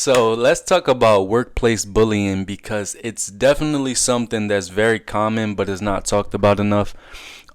So let's talk about workplace bullying because it's definitely something that's very common but is not talked about enough.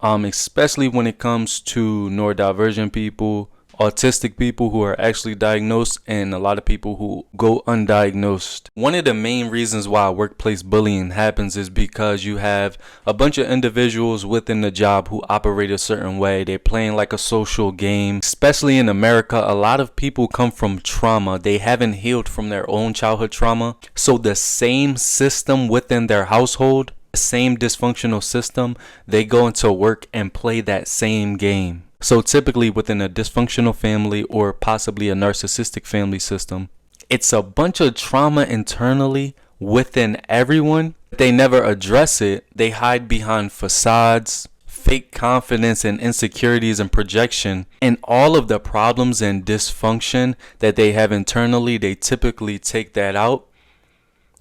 Especially when it comes to neurodivergent people, autistic people who are actually diagnosed, and a lot of people who go undiagnosed. One of the main reasons why workplace bullying happens is because you have a bunch of individuals within the job who operate a certain way. They're playing like a social game. Especially in America, a lot of people come from trauma. They haven't healed from their own childhood trauma. So the same system within their household, the same dysfunctional system, they go into work and play that same game. So typically within a dysfunctional family or possibly a narcissistic family system, it's a bunch of trauma internally within everyone. They never address it. They hide behind facades, fake confidence and insecurities and projection. And all of the problems and dysfunction that they have internally, they typically take that out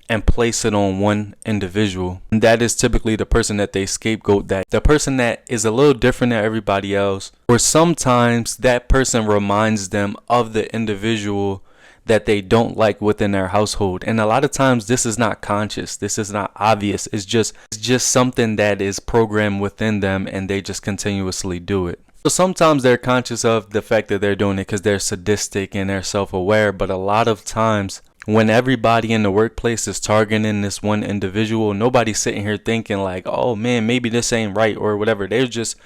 and place it on one individual. And that is typically the person that they scapegoat, that the person that is a little different than everybody else. Or sometimes that person reminds them of the individual that they don't like within their household. And a lot of times this is not conscious. This is not obvious. It's just something that is programmed within them and they just continuously do it. So sometimes they're conscious of the fact that they're doing it because they're sadistic and they're self-aware. But a lot of times when everybody in the workplace is targeting this one individual, nobody's sitting here thinking like, oh man, maybe this ain't right or whatever. They're just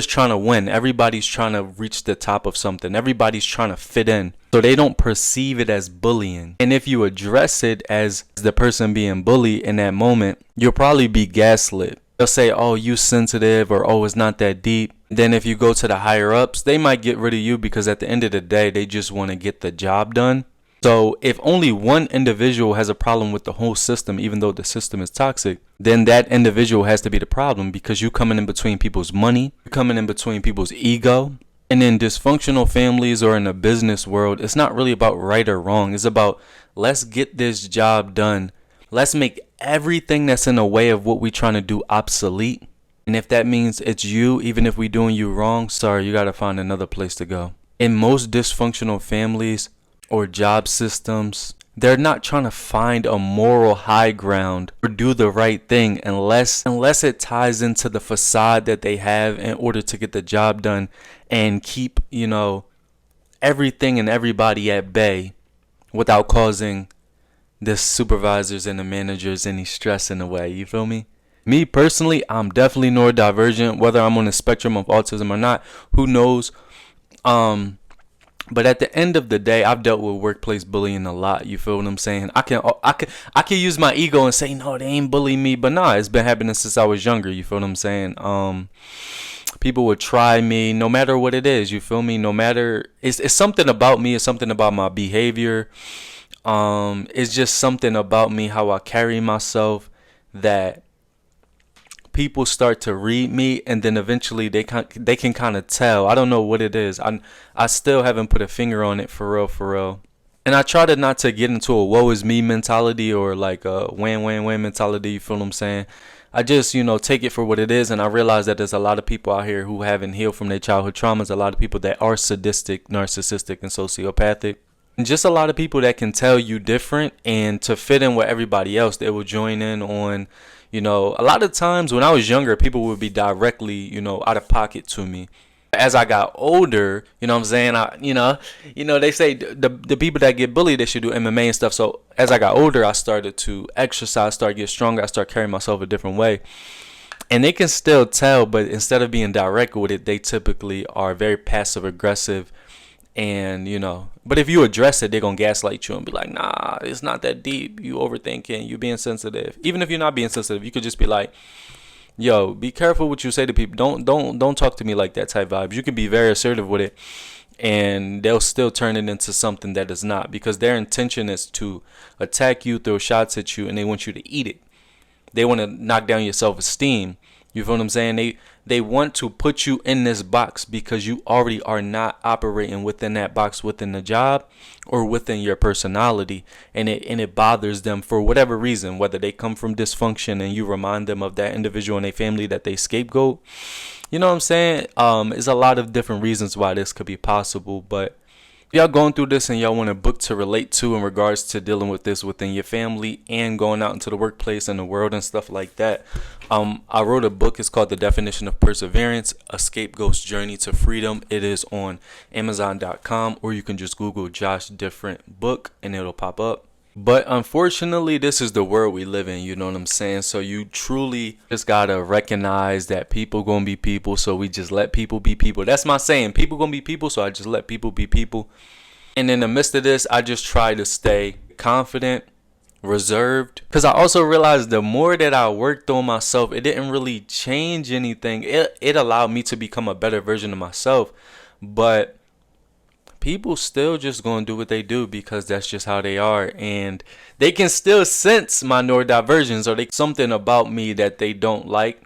trying to win. Everybody's trying to reach the top of something. Everybody's trying to fit in. So they don't perceive it as bullying. And if you address it as the person being bullied in that moment, you'll probably be gaslit. They'll say, oh, you sensitive, or oh, it's not that deep. Then if you go to the higher ups, they might get rid of you because at the end of the day, they just want to get the job done. So if only one individual has a problem with the whole system, even though the system is toxic, then that individual has to be the problem because you're coming in between people's money, you're coming in between people's ego. And in dysfunctional families or in the business world, it's not really about right or wrong. It's about let's get this job done. Let's make everything that's in the way of what we're trying to do obsolete. And if that means it's you, even if we're doing you wrong, sorry, you got to find another place to go. In most dysfunctional families or job systems, they're not trying to find a moral high ground or do the right thing unless it ties into the facade that they have in order to get the job done and keep, everything and everybody at bay without causing the supervisors and the managers any stress in a way. You feel me? Me personally, I'm definitely neurodivergent, whether I'm on the spectrum of autism or not, who knows? But at the end of the day, I've dealt with workplace bullying a lot. You feel what I'm saying? I can use my ego and say, no, they ain't bullying me. But nah, it's been happening since I was younger. You feel what I'm saying? People would try me no matter what it is. You feel me? No matter, it's something about me. It's something about my behavior. It's just something about me, how I carry myself, that people start to read me, and then eventually they can kind of tell. I don't know what it is. I still haven't put a finger on it for real. And I try to not to get into a woe is me mentality or like a win mentality. You feel what I'm saying? I just, take it for what it is. And I realize that there's a lot of people out here who haven't healed from their childhood traumas. A lot of people that are sadistic, narcissistic, and sociopathic. And just a lot of people that can tell you different, and to fit in with everybody else, they will join in on, a lot of times when I was younger, people would be directly, out of pocket to me. As I got older, you know what I'm saying? They say the people that get bullied, they should do MMA and stuff. So as I got older, I started to exercise, started getting stronger. I started carrying myself a different way. And they can still tell, but instead of being direct with it, they typically are very passive aggressive. And, but if you address it, they're going to gaslight you and be like, nah, it's not that deep. You overthinking, you being sensitive. Even if you're not being sensitive, you could just be like, yo, be careful what you say to people. Don't talk to me like that type vibes. You can be very assertive with it, and they'll still turn it into something that is not, because their intention is to attack you, throw shots at you, and they want you to eat it. They want to knock down your self-esteem. You feel what I'm saying? They want to put you in this box because you already are not operating within that box, within the job or within your personality. And it bothers them for whatever reason, whether they come from dysfunction and you remind them of that individual in their family that they scapegoat. You know what I'm saying? There's a lot of different reasons why this could be possible. But Y'all going through this and y'all want a book to relate to in regards to dealing with this within your family and going out into the workplace and the world and stuff like that, I wrote a book. It's called The Definition of Perseverance, A Scapegoat's Journey to Freedom. It is on Amazon.com, or you can just Google Josh Different book and it'll pop up. But unfortunately, this is the world we live in, you know what I'm saying? So you truly just gotta recognize that people gonna be people, so we just let people be people. That's my saying. People gonna be people, so I just let people be people. And in the midst of this, I just try to stay confident, reserved. Because I also realized the more that I worked on myself, it didn't really change anything. It allowed me to become a better version of myself. But people still just gonna do what they do because that's just how they are, and they can still sense my neurodivergence, or they something about me that they don't like.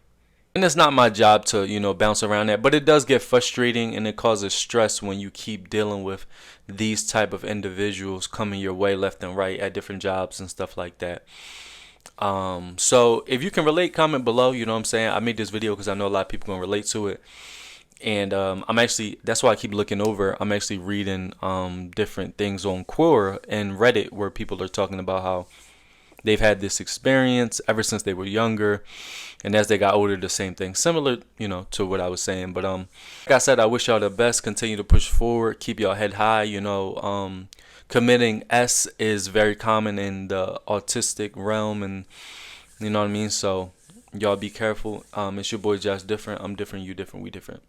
And it's not my job to, bounce around that, but it does get frustrating and it causes stress when you keep dealing with these type of individuals coming your way left and right at different jobs and stuff like that. So if you can relate, comment below. You know what I'm saying? I made this video because I know a lot of people gonna relate to it. And that's why I keep looking over. I'm actually reading different things on Quora and Reddit where people are talking about how they've had this experience ever since they were younger, and as they got older, the same thing, similar, to what I was saying. But like I said, I wish y'all the best. Continue to push forward. Keep y'all head high. Committing S is very common in the autistic realm, and you know what I mean. So y'all be careful. It's your boy Josh Different. I'm different. You different. We different.